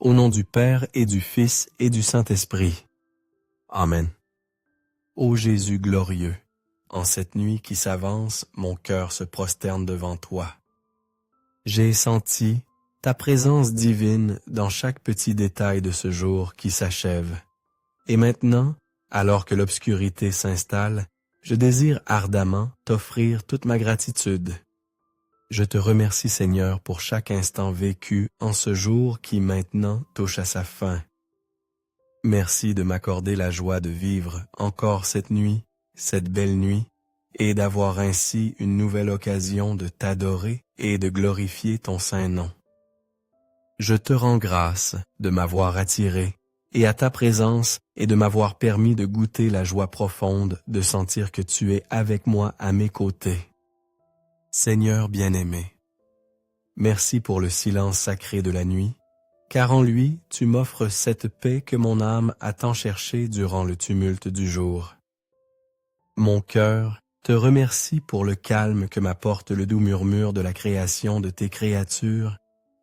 Au nom du Père et du Fils et du Saint-Esprit. Amen. Ô Jésus glorieux, en cette nuit qui s'avance, mon cœur se prosterne devant toi. J'ai senti ta présence divine dans chaque petit détail de ce jour qui s'achève. Et maintenant, alors que l'obscurité s'installe, je désire ardemment t'offrir toute ma gratitude. Je te remercie, Seigneur, pour chaque instant vécu en ce jour qui maintenant touche à sa fin. Merci de m'accorder la joie de vivre encore cette nuit, cette belle nuit, et d'avoir ainsi une nouvelle occasion de t'adorer et de glorifier ton saint nom. Je te rends grâce de m'avoir attiré et à ta présence et de m'avoir permis de goûter la joie profonde de sentir que tu es avec moi à mes côtés. Seigneur bien-aimé, merci pour le silence sacré de la nuit, car en lui tu m'offres cette paix que mon âme a tant cherchée durant le tumulte du jour. Mon cœur te remercie pour le calme que m'apporte le doux murmure de la création de tes créatures,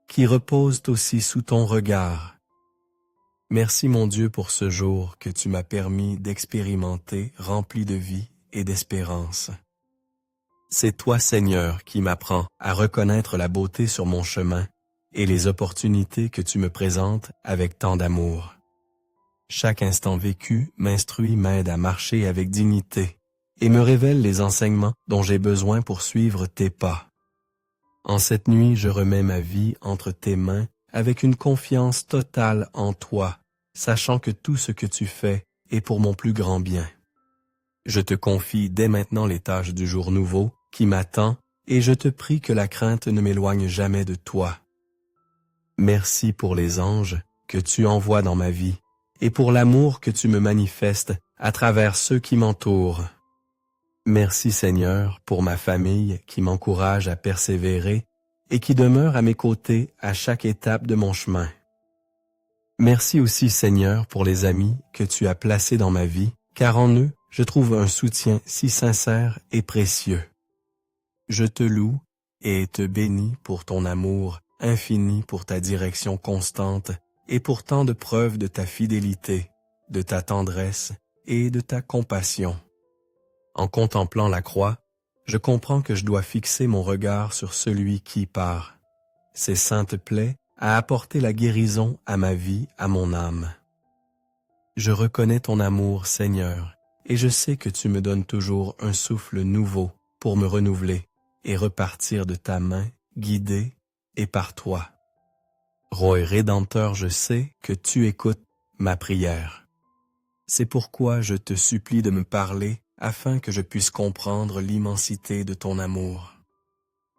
qui reposent aussi sous ton regard. Merci mon Dieu pour ce jour que tu m'as permis d'expérimenter rempli de vie et d'espérance. C'est toi, Seigneur, qui m'apprends à reconnaître la beauté sur mon chemin et les opportunités que tu me présentes avec tant d'amour. Chaque instant vécu m'aide à marcher avec dignité et me révèle les enseignements dont j'ai besoin pour suivre tes pas. En cette nuit, je remets ma vie entre tes mains avec une confiance totale en toi, sachant que tout ce que tu fais est pour mon plus grand bien. Je te confie dès maintenant les tâches du jour nouveau qui m'attend et je te prie que la crainte ne m'éloigne jamais de toi. Merci pour les anges que tu envoies dans ma vie et pour l'amour que tu me manifestes à travers ceux qui m'entourent. Merci Seigneur pour ma famille qui m'encourage à persévérer et qui demeure à mes côtés à chaque étape de mon chemin. Merci aussi Seigneur pour les amis que tu as placés dans ma vie, car en eux, je trouve un soutien si sincère et précieux. Je te loue et te bénis pour ton amour infini, pour ta direction constante et pour tant de preuves de ta fidélité, de ta tendresse et de ta compassion. En contemplant la croix, je comprends que je dois fixer mon regard sur celui qui, par ses saintes plaies, a apporté la guérison à ma vie, à mon âme. Je reconnais ton amour, Seigneur, et je sais que tu me donnes toujours un souffle nouveau pour me renouveler et repartir de ta main, guidé et par toi. Roi Rédempteur, je sais que tu écoutes ma prière. C'est pourquoi je te supplie de me parler afin que je puisse comprendre l'immensité de ton amour.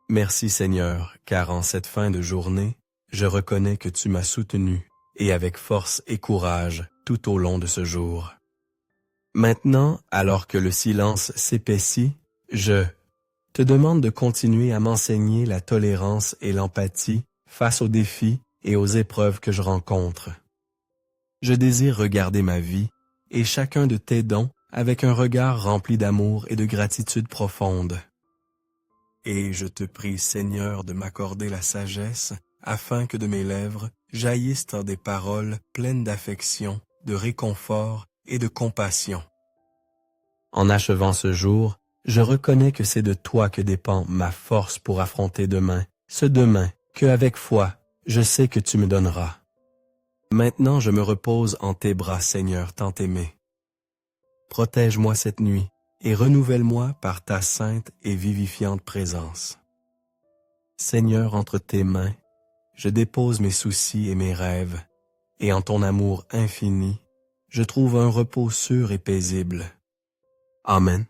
Merci Seigneur, car en cette fin de journée, je reconnais que tu m'as soutenu et avec force et courage tout au long de ce jour. Maintenant, alors que le silence s'épaissit, je te demande de continuer à m'enseigner la tolérance et l'empathie face aux défis et aux épreuves que je rencontre. Je désire regarder ma vie et chacun de tes dons avec un regard rempli d'amour et de gratitude profonde. Et je te prie, Seigneur, de m'accorder la sagesse afin que de mes lèvres jaillissent des paroles pleines d'affection, de réconfort et de compassion. En achevant ce jour, je reconnais que c'est de toi que dépend ma force pour affronter demain, ce demain que, avec foi, je sais que tu me donneras. Maintenant, je me repose en tes bras, Seigneur, tant aimé. Protège-moi cette nuit et renouvelle-moi par ta sainte et vivifiante présence. Seigneur, entre tes mains, je dépose mes soucis et mes rêves, et en ton amour infini, je trouve un repos sûr et paisible. Amen.